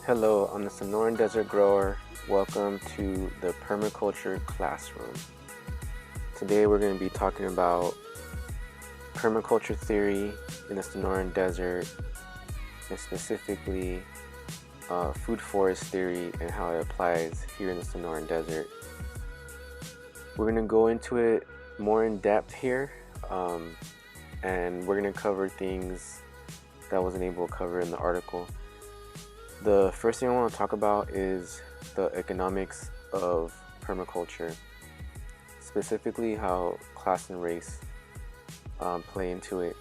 Hello, I'm the Sonoran Desert grower. Welcome to the Permaculture Classroom. Today we're going to be talking about permaculture theory in the Sonoran Desert, and specifically food forest theory and how it applies here in the Sonoran Desert. We're going to go into it more in depth here, and we're going to cover things that I wasn't able to cover in the article. The first thing I want to talk about is the economics of permaculture, specifically how class and race play into it.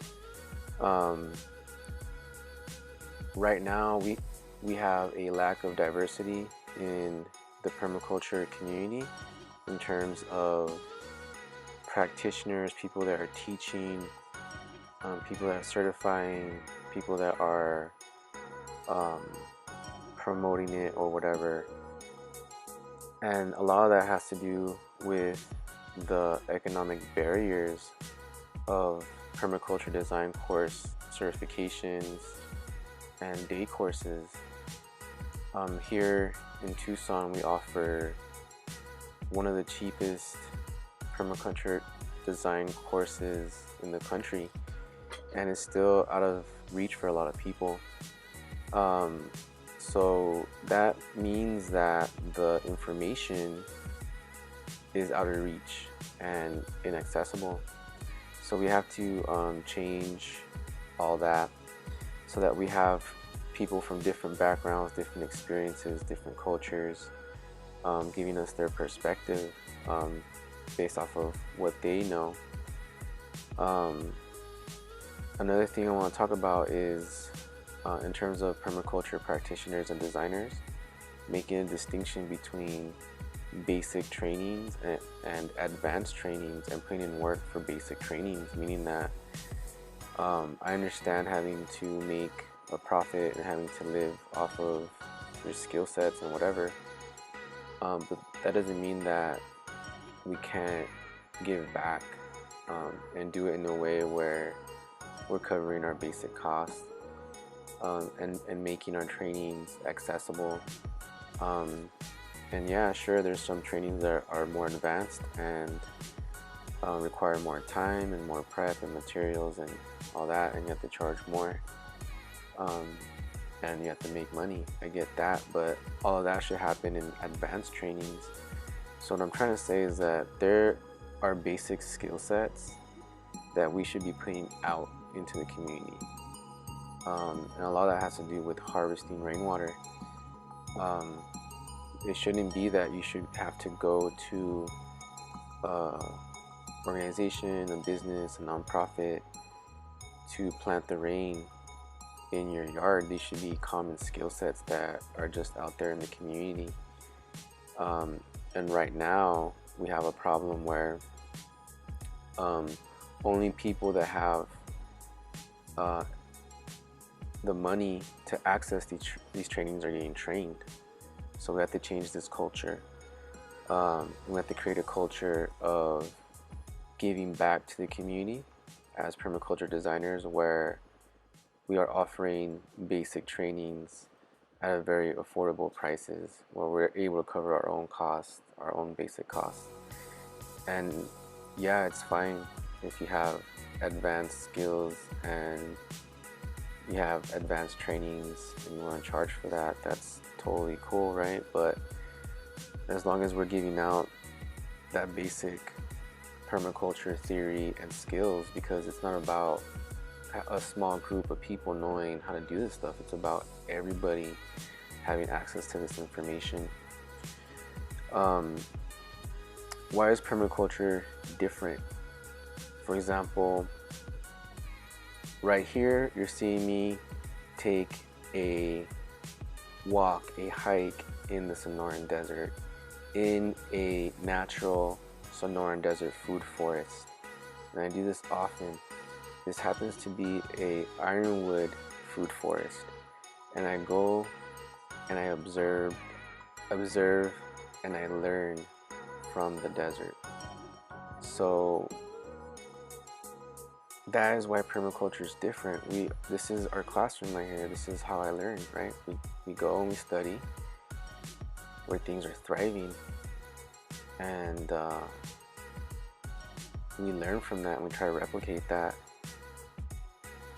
Right now we have a lack of diversity in the permaculture community in terms of practitioners, people that are teaching, people that are certifying, people that are promoting it or whatever. And a lot of that has to do with the economic barriers of permaculture design course certifications and day courses. Here in Tucson, we offer one of the cheapest permaculture design courses in the country, and it's still out of reach for a lot of people. So that means that the information is out of reach and inaccessible. So we have to change all that so that we have people from different backgrounds, different experiences, different cultures, giving us their perspective based off of what they know. Another thing I want to talk about is in terms of permaculture practitioners and designers, making a distinction between basic trainings and advanced trainings, and putting in work for basic trainings, meaning that I understand having to make a profit and having to live off of your skill sets and whatever, but that doesn't mean that we can't give back and do it in a way where we're covering our basic costs. And making our trainings accessible. And yeah, sure, there's some trainings that are more advanced and require more time and more prep and materials and all that, and you have to charge more, and you have to make money. I get that, but all of that should happen in advanced trainings. So what I'm trying to say is that there are basic skill sets that we should be putting out into the community. And a lot of that has to do with harvesting rainwater. It shouldn't be that you should have to go to an organization, a business, a nonprofit to plant the rain in your yard. These should be common skill sets that are just out there in the community. And right now we have a problem where only people that have the money to access these trainings are getting trained. So we have to change this culture. We have to create a culture of giving back to the community as permaculture designers, where we are offering basic trainings at very affordable prices, where we're able to cover our own costs, our own basic costs. And yeah, it's fine if you have advanced skills and you have advanced trainings and you want to charge for that. That's totally cool, right? But as long as we're giving out that basic permaculture theory and skills, because it's not about a small group of people knowing how to do this stuff, it's about everybody having access to this information. Why is permaculture different? For example, right here, you're seeing me take a walk, a hike in the Sonoran Desert, in a natural Sonoran Desert food forest. And I do this often. This happens to be a Ironwood food forest. And I go and I observe, and I learn from the desert. So that is why permaculture is different. This is our classroom right here. This is how I learn, right? We go and we study where things are thriving, and we learn from that and we try to replicate that.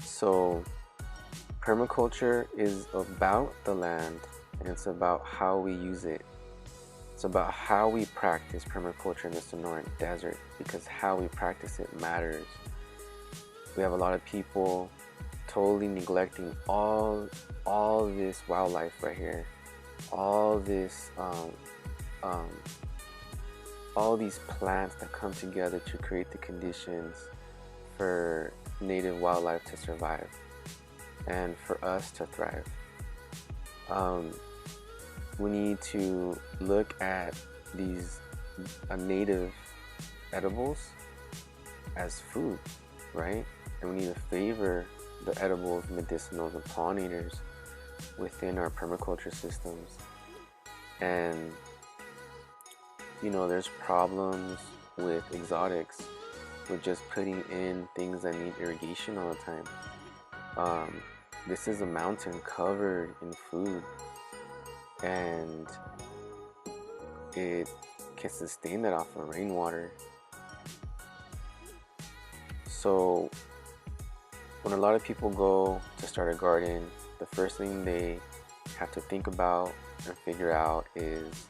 So permaculture is about the land, and it's about how we use it. It's about how we practice permaculture in the Sonoran Desert, because how we practice it matters. We have a lot of people totally neglecting all this wildlife right here, all this, all these plants that come together to create the conditions for native wildlife to survive and for us to thrive. We need to look at these native edibles as food, right? And we need to favor the edibles, medicinals, and pollinators within our permaculture systems. And you know, there's problems with exotics, with just putting in things that need irrigation all the time. This is a mountain covered in food, and it can sustain that off of rainwater. So when a lot of people go to start a garden, the first thing they have to think about and figure out is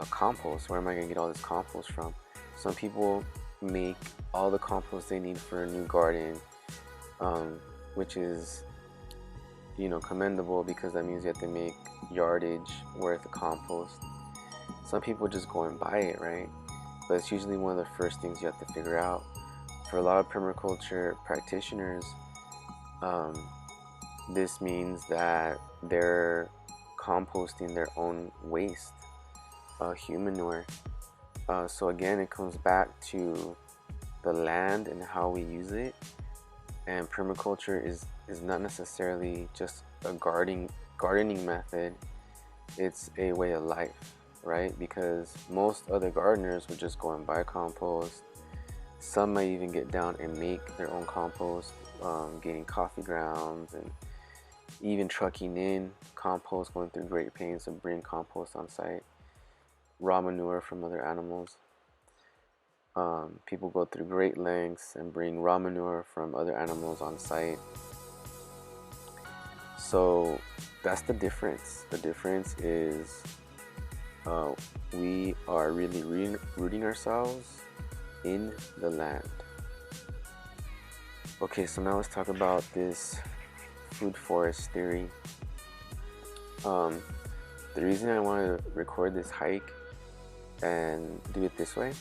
compost. Where am I going to get all this compost from? Some people make all the compost they need for a new garden, which is, you know, commendable, because that means you have to make yardage worth of compost. Some people just go and buy it, right? But it's usually one of the first things you have to figure out. For a lot of permaculture practitioners, this means that they're composting their own waste, human manure. So again, it comes back to the land and how we use it. And permaculture is not necessarily just a gardening method. It's a way of life, right? Because most other gardeners would just go and buy compost. Some might even get down and make their own compost, getting coffee grounds and even trucking in compost, going through great pains to bring compost on site, raw manure from other animals. People go through great lengths and bring raw manure from other animals on site. So that's the difference. The difference is we are really rooting ourselves in the land. Okay, so now let's talk about this food forest theory. The reason I wanted to record this hike and do it this way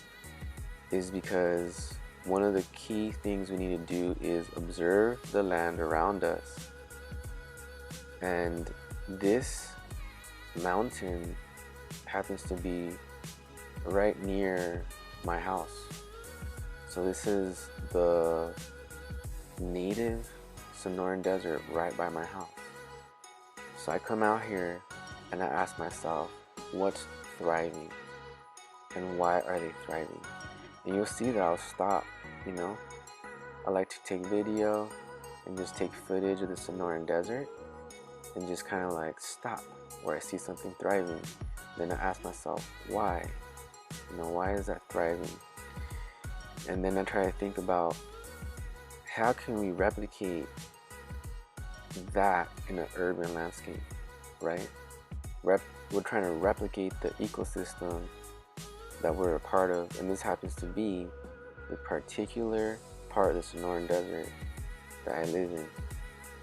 is because one of the key things we need to do is observe the land around us. And this mountain happens to be right near my house. So this is the native Sonoran Desert right by my house. So I come out here and I ask myself, what's thriving and why are they thriving? And you'll see that I'll stop, you know. I like to take video and just take footage of the Sonoran Desert and just kind of like stop where I see something thriving. Then I ask myself, why? You know, why is that thriving? And then I try to think about how can we replicate that in an urban landscape, right? We're trying to replicate the ecosystem that we're a part of, and this happens to be the particular part of the Sonoran Desert that I live in.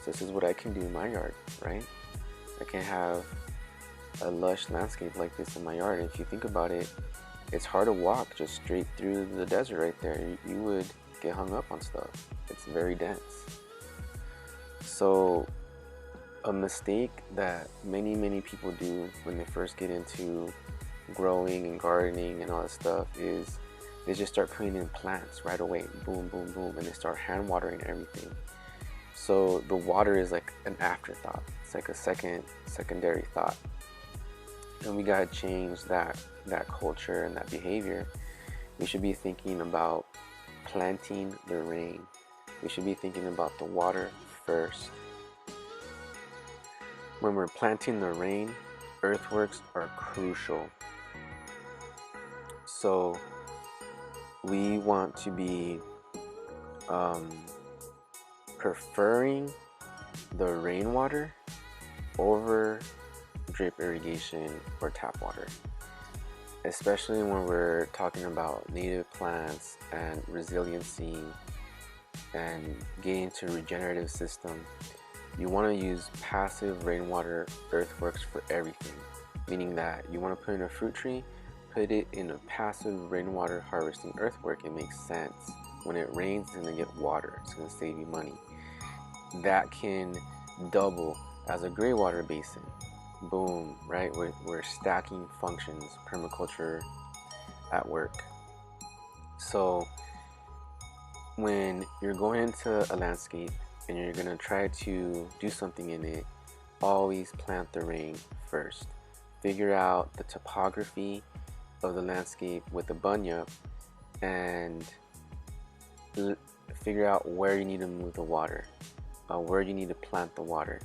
So this is what I can do in my yard, right? I can have a lush landscape like this in my yard. And if you think about it, it's hard to walk just straight through the desert right there. You would get hung up on stuff. It's very dense. So a mistake that many people do when they first get into growing and gardening and all that stuff is they just start putting in plants right away, boom, boom, boom, and they start hand watering everything. So the water is like an afterthought. It's like a secondary thought. And we gotta change that culture and that behavior. We should be thinking about planting the rain. we should be thinking about the water first. When we're planting the rain, earthworks are crucial. So we want to be preferring the rainwater over drip irrigation or tap water, especially when we're talking about native plants and resiliency and getting to regenerative system. You want to use passive rainwater earthworks for everything, meaning that you want to put in a fruit tree, put it in a passive rainwater harvesting earthwork. It makes sense. When it rains, it's going to get water. It's going to save you money. That can double as a gray water basin. Boom, right? We're stacking functions, permaculture at work. So when you're going into a landscape and you're going to try to do something in it, always plant the rain first. Figure out the topography of the landscape with the bunyip and figure out where you need to move the water, where you need to plant the water.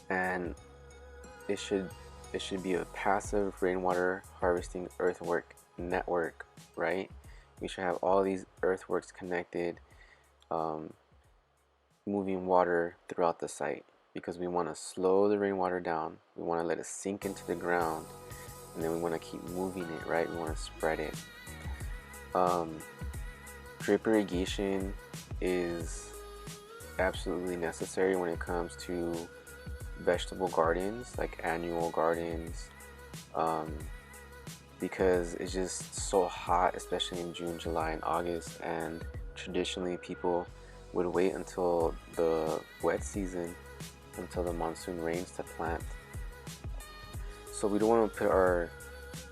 And it should be a passive rainwater harvesting earthwork network, right? We should have all these earthworks connected, moving water throughout the site, because we want to slow the rainwater down. We want to let it sink into the ground, and then we want to keep moving it, right? We want to spread it. Drip irrigation is absolutely necessary when it comes to vegetable gardens, like annual gardens, because it's just so hot, especially in June, July, and August, and traditionally people would wait until the wet season, until the monsoon rains to plant. So we don't want to put our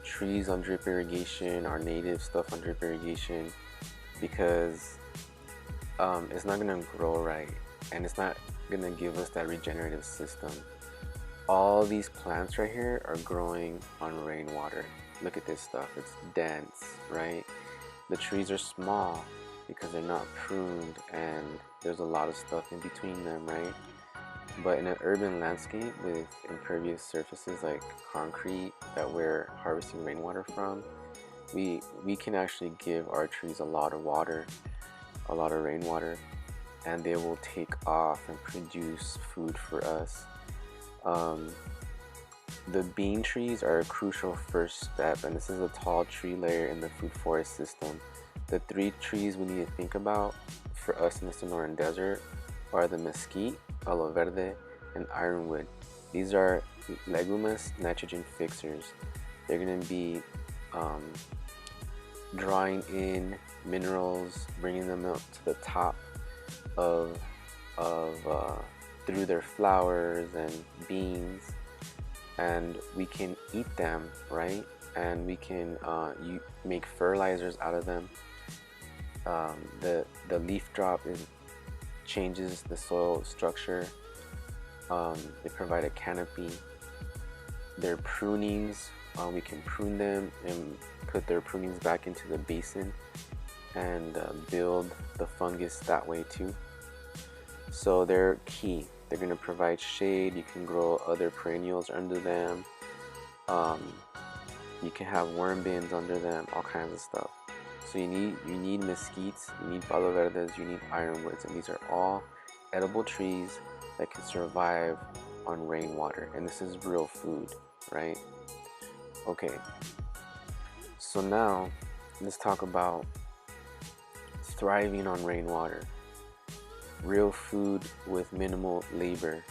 trees on drip irrigation, our native stuff on drip irrigation, because it's not going to grow right, and it's not going to give us that regenerative system. All these plants right here are growing on rainwater. Look at this stuff, it's dense, right? The trees are small because they're not pruned, and there's a lot of stuff in between them, right? But in an urban landscape with impervious surfaces like concrete that we're harvesting rainwater from, we can actually give our trees a lot of water, a lot of rainwater, and they will take off and produce food for us. The bean trees are a crucial first step, and this is a tall tree layer in the food forest system. The three trees we need to think about for us in the Sonoran Desert are the mesquite, aloe verde, and ironwood. These are leguminous nitrogen fixers. They're going to be drawing in minerals, bringing them up to the top of through their flowers and beans, and we can eat them, right? And we can make fertilizers out of them. The leaf drop changes the soil structure. They provide a canopy. Their prunings, we can prune them and put their prunings back into the basin and build the fungus that way too. So they're key. They're going to provide shade. You can grow other perennials under them. You can have worm bins under them, all kinds of stuff. So you need mesquites, you need palo verdes, you need ironwoods, and these are all edible trees that can survive on rainwater. And this is real food, right? Okay. So now let's talk about thriving on rainwater. Real food with minimal labor.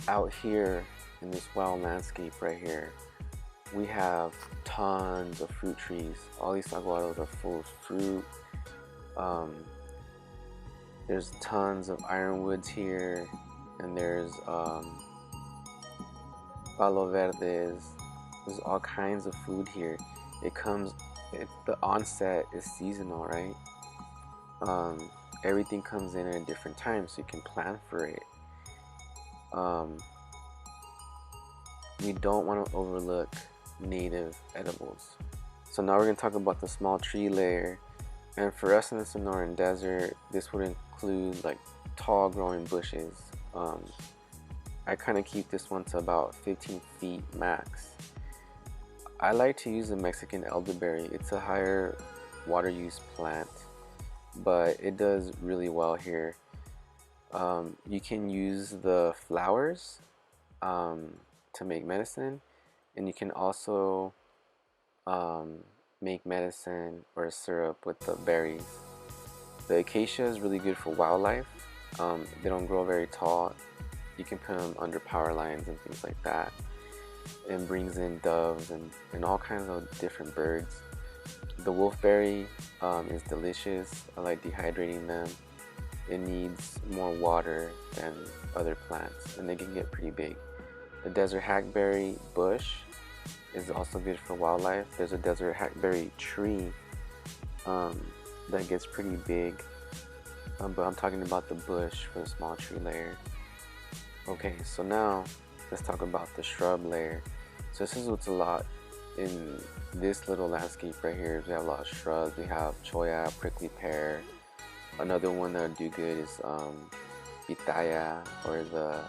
Out here in this wild landscape right here, we have tons of fruit trees. All these saguaros are full of fruit. There's tons of ironwoods here, and there's palo verdes. There's all kinds of food here. The onset is seasonal, right? Everything comes in at a different time, so you can plan for it. We don't want to overlook native edibles. So now we're going to talk about the small tree layer And for us in the Sonoran Desert, this would include like tall growing bushes. I kind of keep this one to about 15 feet max. I like to use the Mexican elderberry. It's a higher water use plant, but it does really well here. You can use the flowers to make medicine, and you can also make medicine or syrup with the berries. The acacia is really good for wildlife. They don't grow very tall. You can put them under power lines and things like that. It brings in doves and all kinds of different birds. The wolfberry is delicious. I like dehydrating them. It needs more water than other plants, and they can get pretty big. The desert hackberry bush is also good for wildlife. There's a desert hackberry tree that gets pretty big, but I'm talking about the bush for the small tree layer. Okay, so now let's talk about the shrub layer. So this is what's a lot in this little landscape right here. We have a lot of shrubs. We have cholla, prickly pear. Another one that would do good is pitaya, or the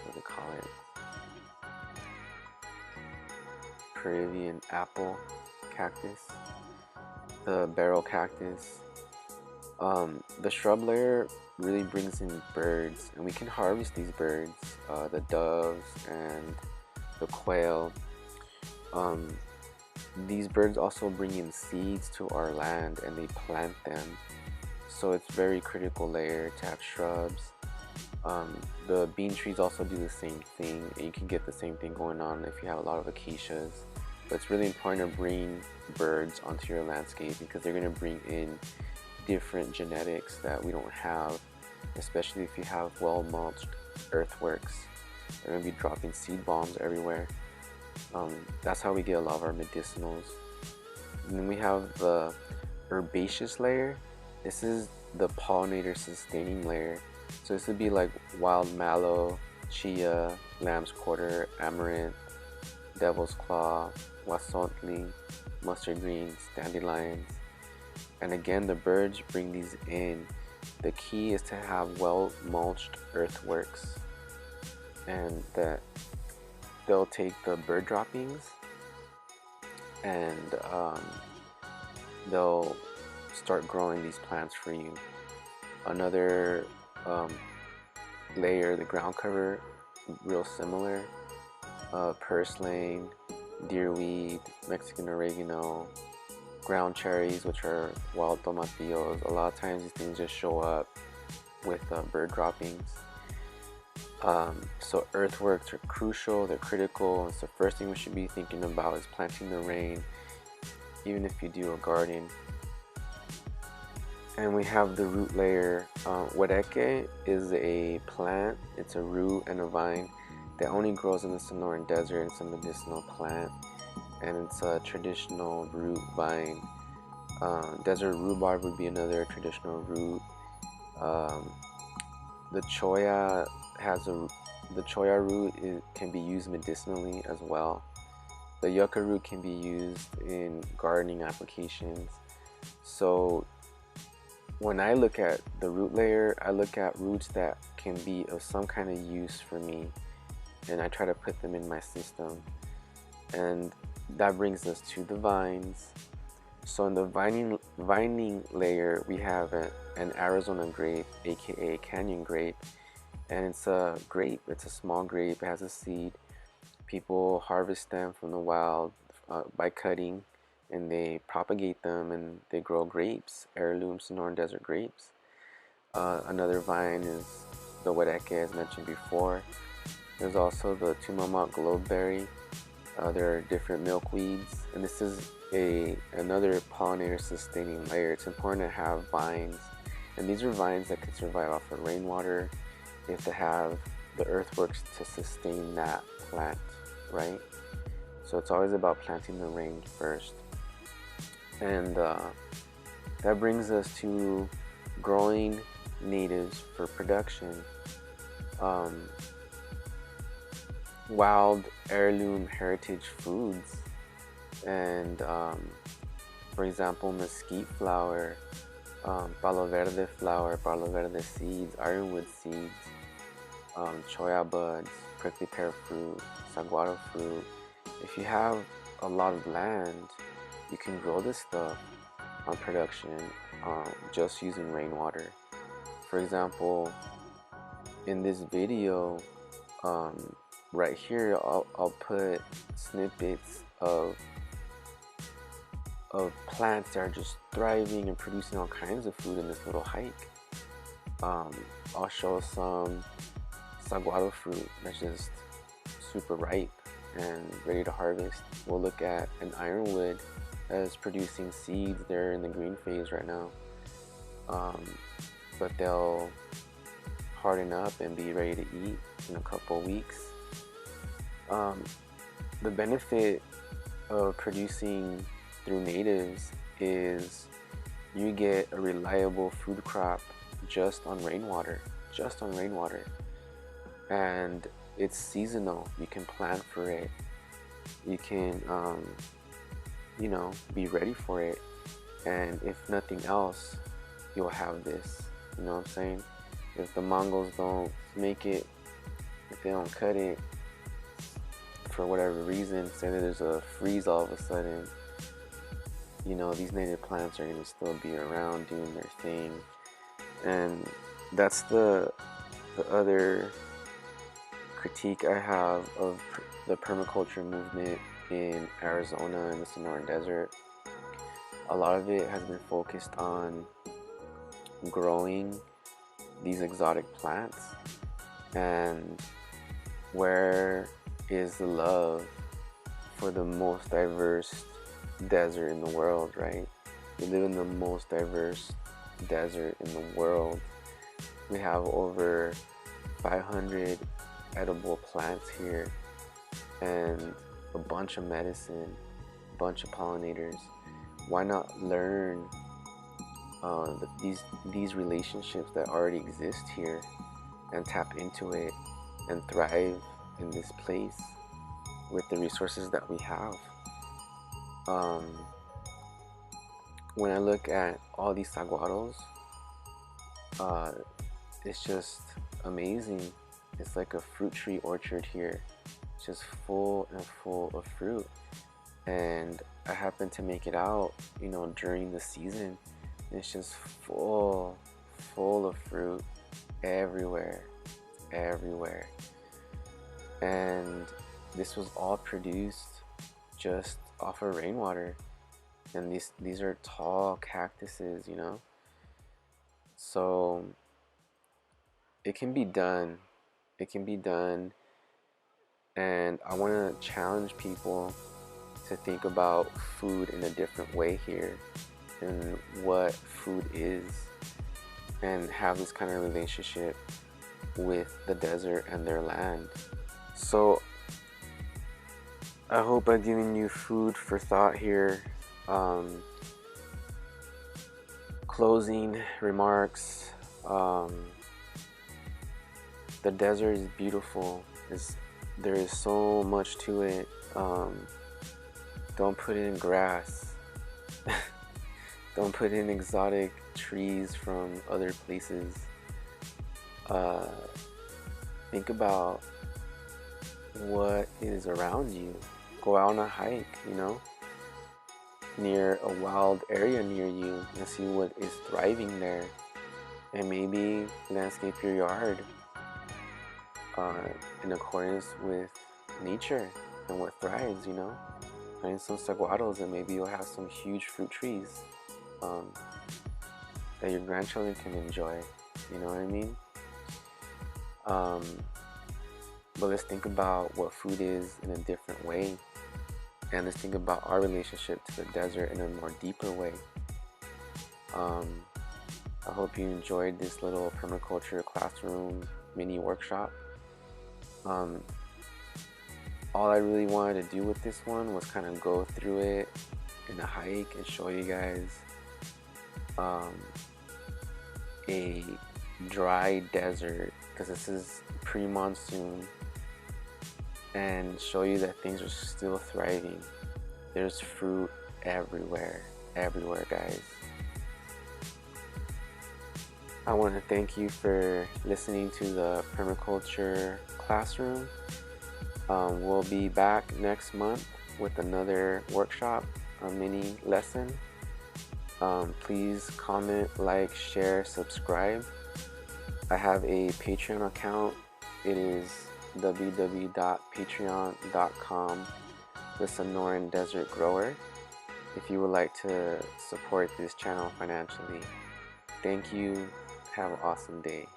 what do they call it? Peruvian apple cactus, the barrel cactus. The shrub layer really brings in birds, and we can harvest these birds, the doves and the quail. These birds also bring in seeds to our land, and they plant them, so it's very critical layer to have shrubs. The bean trees also do the same thing, and you can get the same thing going on if you have a lot of acacias. But it's really important to bring birds onto your landscape, because they're going to bring in different genetics that we don't have, especially if you have well mulched earthworks. They're going to be dropping seed bombs everywhere. That's how we get a lot of our medicinals. And then we have the herbaceous layer. This is the pollinator sustaining layer. So this would be like wild mallow, chia, lamb's quarter, amaranth, devil's claw, wassontli, mustard greens, dandelions. And again, the birds bring these in. The key is to have well mulched earthworks, and that they'll take the bird droppings and they'll start growing these plants for you. Another layer, the ground cover, real similar. Purslane, deerweed, Mexican oregano, ground cherries, which are wild tomatillos. A lot of times these things just show up with bird droppings. So earthworks are crucial, they're critical. It's the first thing we should be thinking about, is planting the rain, even if you do a garden. And we have the root layer. Huereque is a plant, it's a root and a vine that only grows in the Sonoran Desert. It's a medicinal plant, and it's a traditional root vine. Desert rhubarb would be another traditional root. The cholla root can be used medicinally as well. The yucca root can be used in gardening applications. So when I look at the root layer, I look at roots that can be of some kind of use for me, and I try to put them in my system. And that brings us to the vines. So in the vining layer, we have an Arizona grape, aka canyon grape, and it's a grape. It's a small grape. It has a seed. People harvest them from the wild by cutting, and they propagate them, and they grow grapes, heirloom Sonoran Desert grapes. Another vine is the huereque, as mentioned before. There's also the Tumamok globeberry. There are different milkweeds, and this is another pollinator sustaining layer. It's important to have vines, and these are vines that can survive off of rainwater. You have to have the earthworks to sustain that plant, right? So it's always about planting the rain first. And that brings us to growing natives for production. Wild heirloom heritage foods And for example, mesquite flower, palo verde flower, palo verde seeds, ironwood seeds, choya buds, prickly pear fruit, saguaro fruit. If you have a lot of land, you can grow this stuff on production just using rainwater. For example, in this video, right here, I'll put snippets of plants that are just thriving and producing all kinds of food in this little hike. I'll show some saguaro fruit that's just super ripe and ready to harvest. We'll look at an ironwood that's producing seeds. They're in the green phase right now, but they'll harden up and be ready to eat in a couple weeks. The benefit of producing through natives is you get a reliable food crop just on rainwater, and it's seasonal. You can plan for it. You can, you know, be ready for it. And if nothing else, you'll have this. You know what I'm saying? If the Mongols don't make it, if they don't cut it for whatever reason, say that there's a freeze all of a sudden, you know, these native plants are going to still be around doing their thing. And that's the other critique I have of the permaculture movement in Arizona and the Sonoran Desert. A lot of it has been focused on growing these exotic plants, and where is the love for the most diverse desert in the world, right? We live in the most diverse desert in the world. We have over 500 edible plants here and a bunch of medicine, a bunch of pollinators. Why not learn these relationships that already exist here and tap into it and thrive in this place with the resources that we have? When I look at all these saguaros, it's just amazing. It's like a fruit tree orchard here, just full and full of fruit. And I happen to make it out, you know, during the season. It's just full of fruit everywhere. And this was all produced just off of rainwater. And these are tall cactuses, you know. So it can be done. It can be done. And I want to challenge people to think about food in a different way here, and what food is, and have this kind of relationship with the desert and their land. So I hope I've given you food for thought here. Closing remarks. The desert is beautiful. There is so much to it. Don't put in grass. Don't put in exotic trees from other places. Think about what is around you. Go out on a hike, you know, near a wild area near you, and see what is thriving there. And maybe landscape your yard in accordance with nature and what thrives, you know. Plant some saguaros and maybe you'll have some huge fruit trees that your grandchildren can enjoy, you know what I mean? But let's think about what food is in a different way, and let's think about our relationship to the desert in a more deeper way. I hope you enjoyed this little permaculture classroom mini workshop. All I really wanted to do with this one was kind of go through it in a hike and show you guys a dry desert, because this is pre-monsoon, and show you that things are still thriving. There's fruit everywhere, everywhere, guys. I want to thank you for listening to the Permaculture Classroom. We'll be back next month with another workshop, a mini lesson. Please comment, like, share, subscribe. I have a Patreon account. It is www.patreon.com, the Sonoran Desert Grower, if you would like to support this channel financially. Thank you. Have an awesome day.